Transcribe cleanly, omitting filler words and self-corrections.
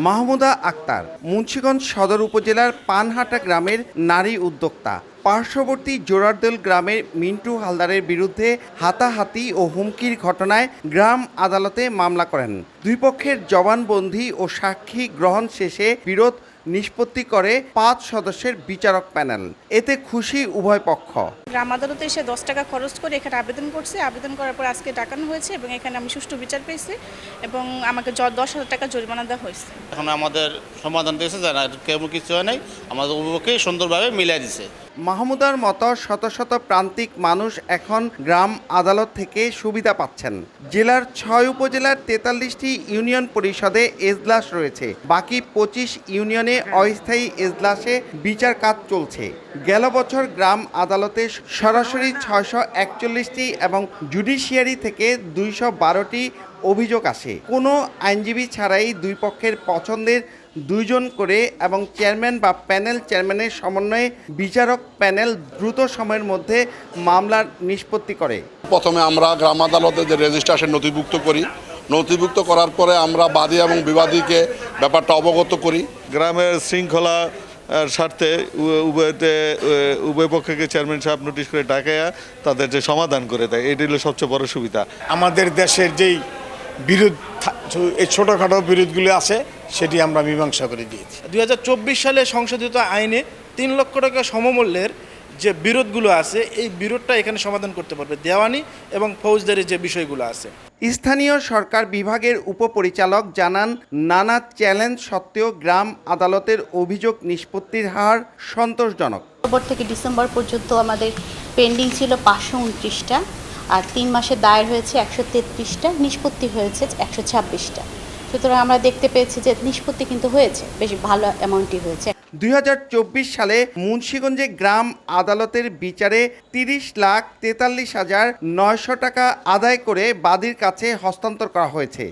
মাহমুদা আক্তার মুন্সিগঞ্জ সদর উপজেলার পানহাটা গ্রামের নারী উদ্যোক্তা। পার্শ্ববর্তী জোড়ারদোল গ্রামের মিন্টু হালদারের বিরুদ্ধে হাতাহাতি ও হুমকির ঘটনায় গ্রাম আদালতে মামলা করেন। দুই পক্ষের জবানবন্দি ও সাক্ষী গ্রহণ শেষে বিরোধ নিষ্পত্তি করে 5 সদস্যের বিচারক প্যানেল। এতে খুশি উভয় পক্ষ। গ্রাম আদালতে এসে 10 টাকা খরচ করে এখানে আবেদন করছে। আবেদন করার পর আজকে ডাকানো হয়েছে এবং এখানে আমি সুষ্ঠু বিচার পেয়েছি এবং আমাকে 10,000 টাকা জরিমানা দেওয়া হয়েছে। এখন আমাদের সমাধান দিয়েছে জানা কেমন কিছু হয় নাই, আমাদের অভিভাবককে সুন্দরভাবে মিলিয়ে দিছে। মাহমুদার মতো শত শত প্রান্তিক মানুষ এখন গ্রাম আদালত থেকে সুবিধা পাচ্ছেন। জেলার 6 উপজেলার 43টি ইউনিয়ন পরিষদে এজলাস রয়েছে। বাকি 25 ইউনিয়নে অস্থায়ী এজলাসে বিচার কাজ চলছে। গেল বছর গ্রাম আদালতে সরাসরি 641টি এবং জুডিশিয়ারি থেকে 212টি অভিযোগ আসে। কোনো আইনজীবী ছাড়াই দুই পক্ষের পছন্দের 2 জন করে এবং চেয়ারম্যান বা প্যানেল চেয়ারম্যানের সমন্বয়ে বিচারক প্যানেল দ্রুত সময়ের মধ্যে মামলার নিষ্পত্তি করে। প্রথমে আমরা গ্রাম আদালতে যে রেজিস্ট্রেশন নথিভুক্ত করি, নথিভুক্ত করার পরে আমরা বাদী এবং বিবাদীকে ব্যাপারটা অবগত করি। গ্রামের শৃঙ্খলা স্বার্থে উভয় পক্ষকে চেয়ারম্যান সাহেব নোটিশ করে ডাকাইয়া তাদের যে সমাধান করে দেয়, এটি হলো সবচেয়ে বড় সুবিধা। আমাদের দেশের যেই বিরোধ, এই ছোটোখাটো বিরোধগুলো আছে সেটি আমরা মীমাংসা করে দিয়েছি। 2024 সালে সংশোধিত আইনে 3 লক্ষ টাকা সমমূল্যের যে বিরোধগুলো আছে, এই বিরোধটা এখানে সমাধান করতে পারবে দেওয়ানি এবং ফৌজদারি যে বিষয়গুলো আছে। স্থানীয় সরকার বিভাগের উপপরিচালক জানান, নানা চ্যালেঞ্জ সত্ত্বেও গ্রাম আদালতের অভিযোগ নিষ্পত্তির হার সন্তোষজনক। অক্টোবর থেকে ডিসেম্বর পর্যন্ত আমাদের পেন্ডিং ছিল 529টা, আর 3 মাসে দায়ের হয়েছে 133টা, নিষ্পত্তি হয়েছে 126টা। সুতরাং আমরা দেখতে পেয়েছি যে নিষ্পত্তি কিন্তু হয়েছে, বেশ ভালো অ্যামাউন্টই হয়েছে। 2024 সালে মুন্সিগঞ্জে গ্রাম আদালতের বিচারে 30,43,900 টাকা আদায় করে বাদীর কাছে হস্তান্তর করা হয়েছে।